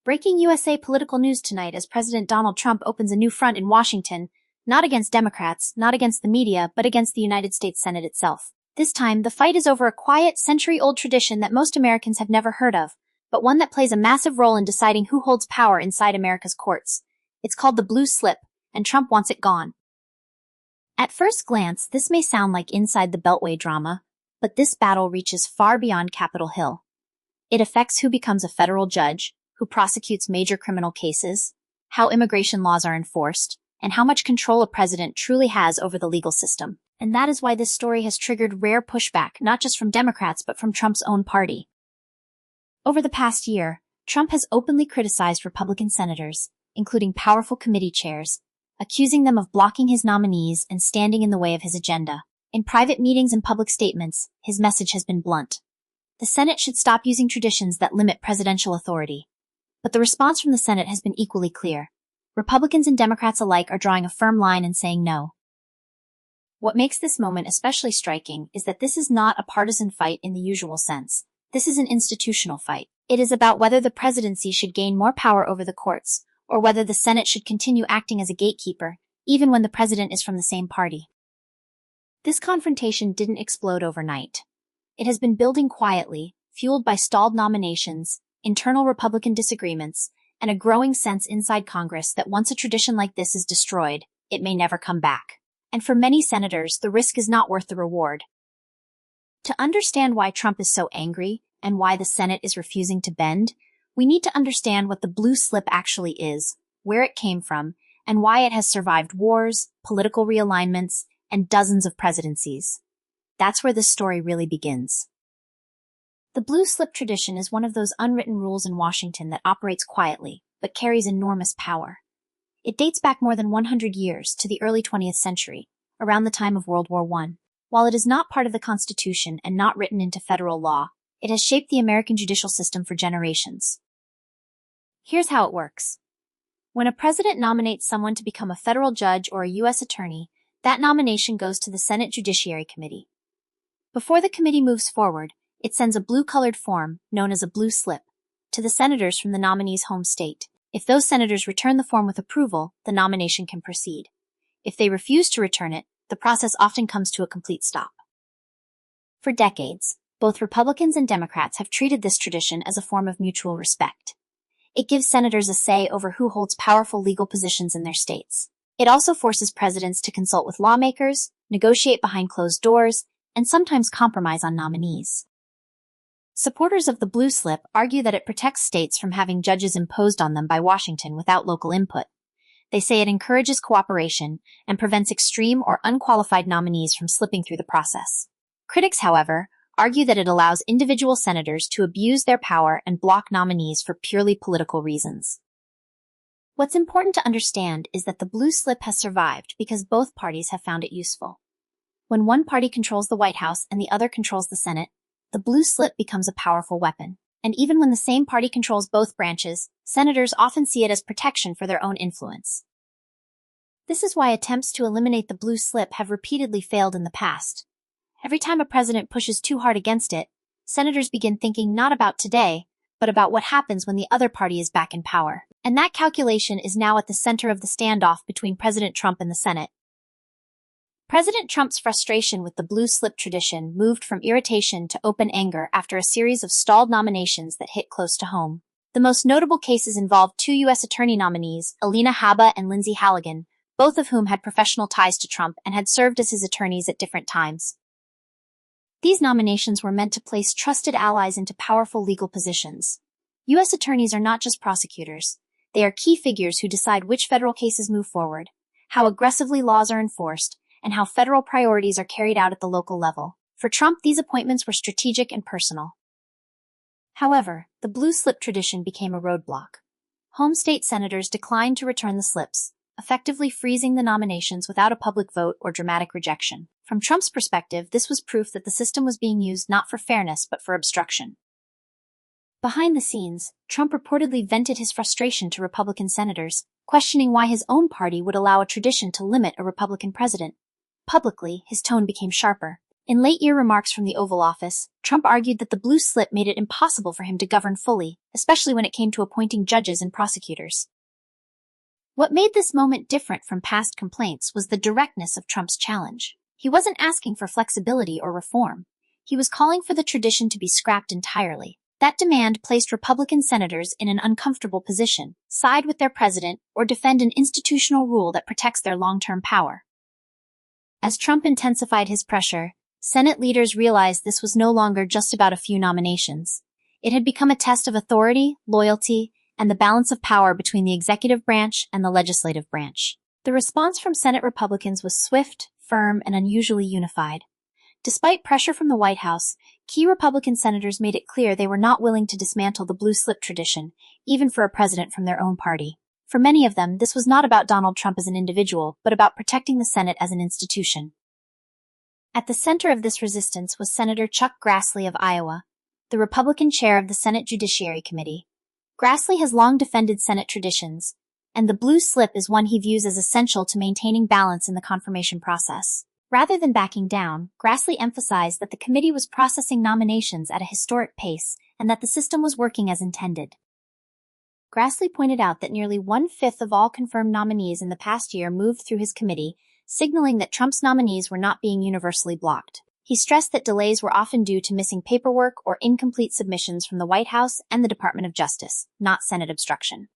Breaking USA political news tonight as President Donald Trump opens a new front in Washington, not against Democrats, not against the media, but against the United States Senate itself. This time, the fight is over a quiet, century-old tradition that most Americans have never heard of, but one that plays a massive role in deciding who holds power inside America's courts. It's called the blue slip, and Trump wants it gone. At first glance, this may sound like inside the Beltway drama, but this battle reaches far beyond Capitol Hill. It affects who becomes a federal judge, who prosecutes major criminal cases, how immigration laws are enforced, and how much control a president truly has over the legal system. And that is why this story has triggered rare pushback, not just from Democrats, but from Trump's own party. Over the past year, Trump has openly criticized Republican senators, including powerful committee chairs, accusing them of blocking his nominees and standing in the way of his agenda. In private meetings and public statements, his message has been blunt. The Senate should stop using traditions that limit presidential authority. But the response from the Senate has been equally clear. Republicans and Democrats alike are drawing a firm line and saying no. What makes this moment especially striking is that this is not a partisan fight in the usual sense. This is an institutional fight. It is about whether the presidency should gain more power over the courts, or whether the Senate should continue acting as a gatekeeper, even when the president is from the same party. This confrontation didn't explode overnight. It has been building quietly, fueled by stalled nominations, internal Republican disagreements, and a growing sense inside Congress that once a tradition like this is destroyed, it may never come back. And for many senators, the risk is not worth the reward. To understand why Trump is so angry and why the Senate is refusing to bend, we need to understand what the blue slip actually is, where it came from, and why it has survived wars, political realignments, and dozens of presidencies. That's where this story really begins. The blue slip tradition is one of those unwritten rules in Washington that operates quietly, but carries enormous power. It dates back more than 100 years to the early 20th century, around the time of World War I. While it is not part of the Constitution and not written into federal law, it has shaped the American judicial system for generations. Here's how it works. When a president nominates someone to become a federal judge or a U.S. attorney, that nomination goes to the Senate Judiciary Committee. Before the committee moves forward, it sends a blue-colored form, known as a blue slip, to the senators from the nominee's home state. If those senators return the form with approval, the nomination can proceed. If they refuse to return it, the process often comes to a complete stop. For decades, both Republicans and Democrats have treated this tradition as a form of mutual respect. It gives senators a say over who holds powerful legal positions in their states. It also forces presidents to consult with lawmakers, negotiate behind closed doors, and sometimes compromise on nominees. Supporters of the blue slip argue that it protects states from having judges imposed on them by Washington without local input. They say it encourages cooperation and prevents extreme or unqualified nominees from slipping through the process. Critics, however, argue that it allows individual senators to abuse their power and block nominees for purely political reasons. What's important to understand is that the blue slip has survived because both parties have found it useful. When one party controls the White House and the other controls the Senate, the blue slip becomes a powerful weapon. And even when the same party controls both branches, senators often see it as protection for their own influence. This is why attempts to eliminate the blue slip have repeatedly failed in the past. Every time a president pushes too hard against it, senators begin thinking not about today, but about what happens when the other party is back in power. And that calculation is now at the center of the standoff between President Trump and the Senate. President Trump's frustration with the blue slip tradition moved from irritation to open anger after a series of stalled nominations that hit close to home. The most notable cases involved two U.S. attorney nominees, Alina Habba and Lindsay Halligan, both of whom had professional ties to Trump and had served as his attorneys at different times. These nominations were meant to place trusted allies into powerful legal positions. U.S. attorneys are not just prosecutors. They are key figures who decide which federal cases move forward, how aggressively laws are enforced, and how federal priorities are carried out at the local level. For Trump, these appointments were strategic and personal. However, the blue slip tradition became a roadblock. Home state senators declined to return the slips, effectively freezing the nominations without a public vote or dramatic rejection. From Trump's perspective, this was proof that the system was being used not for fairness but for obstruction. Behind the scenes, Trump reportedly vented his frustration to Republican senators, questioning why his own party would allow a tradition to limit a Republican president. Publicly, his tone became sharper. In late-year remarks from the Oval Office, Trump argued that the blue slip made it impossible for him to govern fully, especially when it came to appointing judges and prosecutors. What made this moment different from past complaints was the directness of Trump's challenge. He wasn't asking for flexibility or reform. He was calling for the tradition to be scrapped entirely. That demand placed Republican senators in an uncomfortable position: side with their president or defend an institutional rule that protects their long-term power. As Trump intensified his pressure, Senate leaders realized this was no longer just about a few nominations. It had become a test of authority, loyalty, and the balance of power between the executive branch and the legislative branch. The response from Senate Republicans was swift, firm, and unusually unified. Despite pressure from the White House, key Republican senators made it clear they were not willing to dismantle the blue slip tradition, even for a president from their own party. For many of them, this was not about Donald Trump as an individual, but about protecting the Senate as an institution. At the center of this resistance was Senator Chuck Grassley of Iowa, the Republican chair of the Senate Judiciary Committee. Grassley has long defended Senate traditions, and the blue slip is one he views as essential to maintaining balance in the confirmation process. Rather than backing down, Grassley emphasized that the committee was processing nominations at a historic pace and that the system was working as intended. Grassley pointed out that nearly 1/5 of all confirmed nominees in the past year moved through his committee, signaling that Trump's nominees were not being universally blocked. He stressed that delays were often due to missing paperwork or incomplete submissions from the White House and the Department of Justice, not Senate obstruction.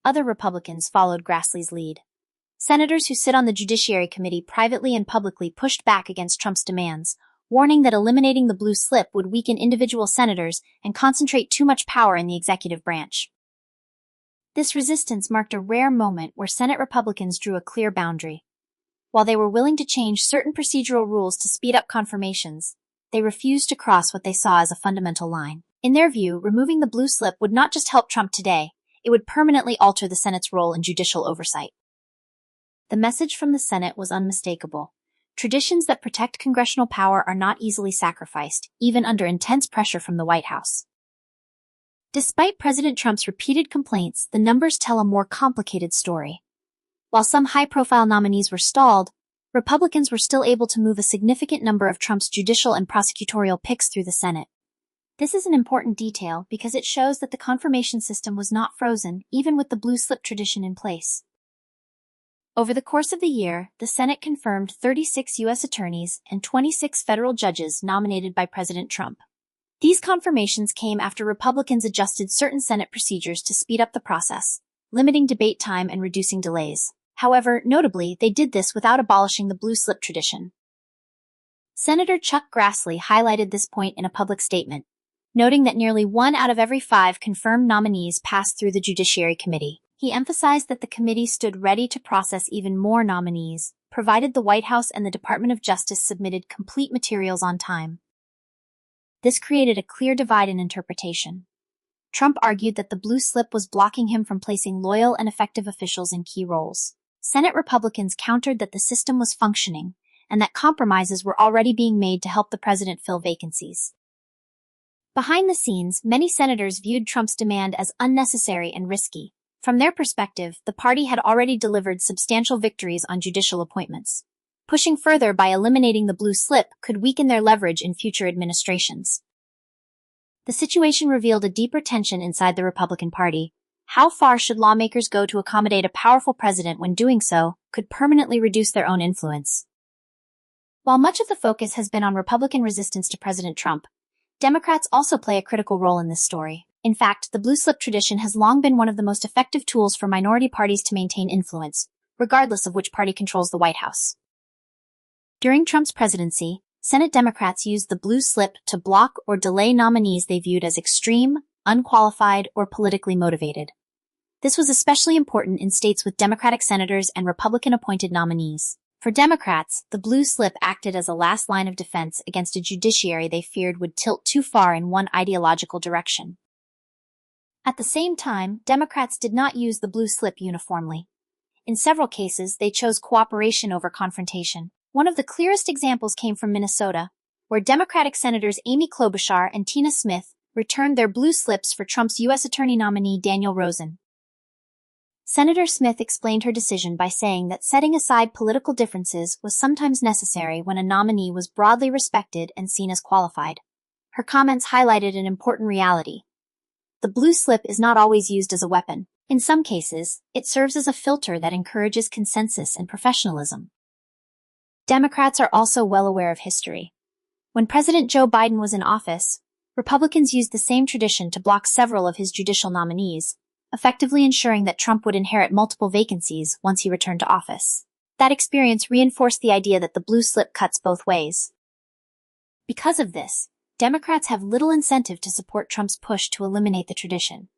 Other Republicans followed Grassley's lead. Senators who sit on the Judiciary Committee privately and publicly pushed back against Trump's demands, warning that eliminating the blue slip would weaken individual senators and concentrate too much power in the executive branch. This resistance marked a rare moment where Senate Republicans drew a clear boundary. While they were willing to change certain procedural rules to speed up confirmations, they refused to cross what they saw as a fundamental line. In their view, removing the blue slip would not just help Trump today, it would permanently alter the Senate's role in judicial oversight. The message from the Senate was unmistakable. Traditions that protect congressional power are not easily sacrificed, even under intense pressure from the White House. Despite President Trump's repeated complaints, the numbers tell a more complicated story. While some high-profile nominees were stalled, Republicans were still able to move a significant number of Trump's judicial and prosecutorial picks through the Senate. This is an important detail because it shows that the confirmation system was not frozen, even with the blue slip tradition in place. Over the course of the year, the Senate confirmed 36 U.S. attorneys and 26 federal judges nominated by President Trump. These confirmations came after Republicans adjusted certain Senate procedures to speed up the process, limiting debate time and reducing delays. However, notably, they did this without abolishing the blue slip tradition. Senator Chuck Grassley highlighted this point in a public statement, noting that nearly 1 out of every 5 confirmed nominees passed through the Judiciary Committee. He emphasized that the committee stood ready to process even more nominees, provided the White House and the Department of Justice submitted complete materials on time. This created a clear divide in interpretation. Trump argued that the blue slip was blocking him from placing loyal and effective officials in key roles. Senate Republicans countered that the system was functioning, and that compromises were already being made to help the president fill vacancies. Behind the scenes, many senators viewed Trump's demand as unnecessary and risky. From their perspective, the party had already delivered substantial victories on judicial appointments. Pushing further by eliminating the blue slip could weaken their leverage in future administrations. The situation revealed a deeper tension inside the Republican Party. How far should lawmakers go to accommodate a powerful president when doing so could permanently reduce their own influence? While much of the focus has been on Republican resistance to President Trump, Democrats also play a critical role in this story. In fact, the blue slip tradition has long been one of the most effective tools for minority parties to maintain influence, regardless of which party controls the White House. During Trump's presidency, Senate Democrats used the blue slip to block or delay nominees they viewed as extreme, unqualified, or politically motivated. This was especially important in states with Democratic senators and Republican-appointed nominees. For Democrats, the blue slip acted as a last line of defense against a judiciary they feared would tilt too far in one ideological direction. At the same time, Democrats did not use the blue slip uniformly. In several cases, they chose cooperation over confrontation. One of the clearest examples came from Minnesota, where Democratic Senators Amy Klobuchar and Tina Smith returned their blue slips for Trump's U.S. Attorney nominee Daniel Rosen. Senator Smith explained her decision by saying that setting aside political differences was sometimes necessary when a nominee was broadly respected and seen as qualified. Her comments highlighted an important reality. The blue slip is not always used as a weapon. In some cases, it serves as a filter that encourages consensus and professionalism. Democrats are also well aware of history. When President Joe Biden was in office, Republicans used the same tradition to block several of his judicial nominees, effectively ensuring that Trump would inherit multiple vacancies once he returned to office. That experience reinforced the idea that the blue slip cuts both ways. Because of this, Democrats have little incentive to support Trump's push to eliminate the tradition.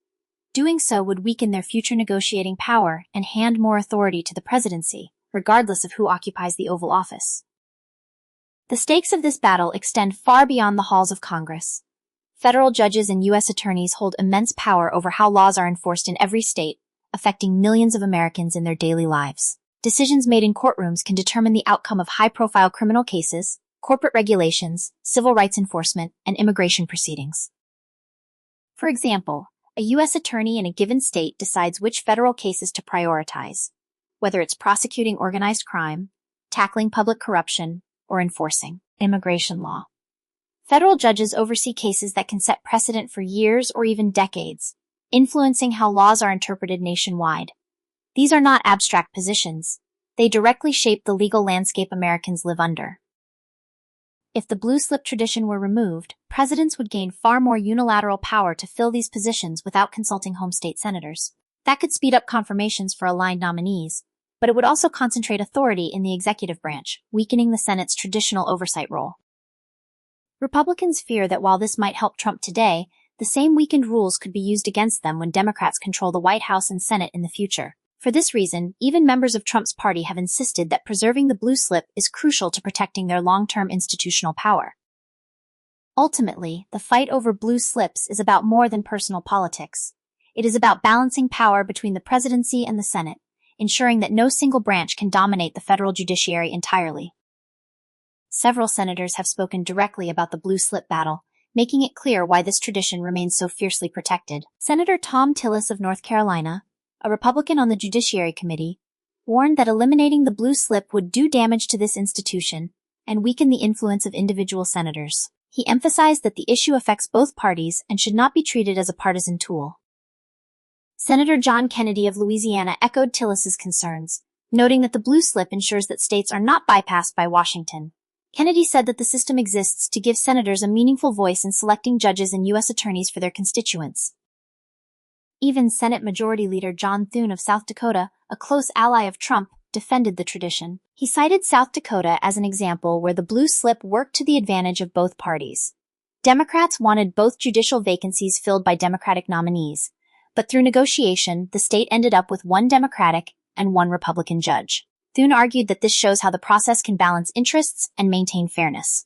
Doing so would weaken their future negotiating power and hand more authority to the presidency, regardless of who occupies the Oval Office. The stakes of this battle extend far beyond the halls of Congress. Federal judges and U.S. attorneys hold immense power over how laws are enforced in every state, affecting millions of Americans in their daily lives. Decisions made in courtrooms can determine the outcome of high-profile criminal cases, corporate regulations, civil rights enforcement, and immigration proceedings. For example, a U.S. attorney in a given state decides which federal cases to prioritize, whether it's prosecuting organized crime, tackling public corruption, or enforcing immigration law. Federal judges oversee cases that can set precedent for years or even decades, influencing how laws are interpreted nationwide. These are not abstract positions. They directly shape the legal landscape Americans live under. If the blue slip tradition were removed, presidents would gain far more unilateral power to fill these positions without consulting home state senators. That could speed up confirmations for aligned nominees, but it would also concentrate authority in the executive branch, weakening the Senate's traditional oversight role. Republicans fear that while this might help Trump today, the same weakened rules could be used against them when Democrats control the White House and Senate in the future. For this reason, even members of Trump's party have insisted that preserving the blue slip is crucial to protecting their long-term institutional power. Ultimately, the fight over blue slips is about more than personal politics. It is about balancing power between the presidency and the Senate, ensuring that no single branch can dominate the federal judiciary entirely. Several senators have spoken directly about the blue slip battle, making it clear why this tradition remains so fiercely protected. Senator Thom Tillis of North Carolina, a Republican on the Judiciary Committee, warned that eliminating the blue slip would do damage to this institution and weaken the influence of individual senators. He emphasized that the issue affects both parties and should not be treated as a partisan tool. Senator John Kennedy of Louisiana echoed Tillis's concerns, noting that the blue slip ensures that states are not bypassed by Washington. Kennedy said that the system exists to give senators a meaningful voice in selecting judges and U.S. attorneys for their constituents. Even Senate Majority Leader John Thune of South Dakota, a close ally of Trump, defended the tradition. He cited South Dakota as an example where the blue slip worked to the advantage of both parties. Democrats wanted both judicial vacancies filled by Democratic nominees, but through negotiation, the state ended up with one Democratic and one Republican judge. Thune argued that this shows how the process can balance interests and maintain fairness.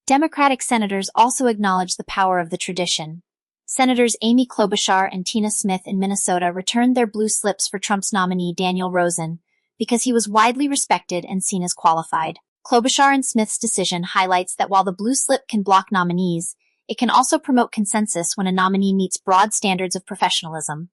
Democratic senators also acknowledged the power of the tradition. Senators Amy Klobuchar and Tina Smith in Minnesota returned their blue slips for Trump's nominee Daniel Rosen because he was widely respected and seen as qualified. Klobuchar and Smith's decision highlights that while the blue slip can block nominees, it can also promote consensus when a nominee meets broad standards of professionalism.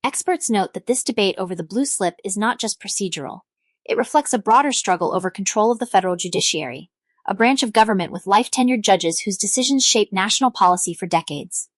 Experts note that this debate over the blue slip is not just procedural. It reflects a broader struggle over control of the federal judiciary, a branch of government with life-tenured judges whose decisions shape national policy for decades.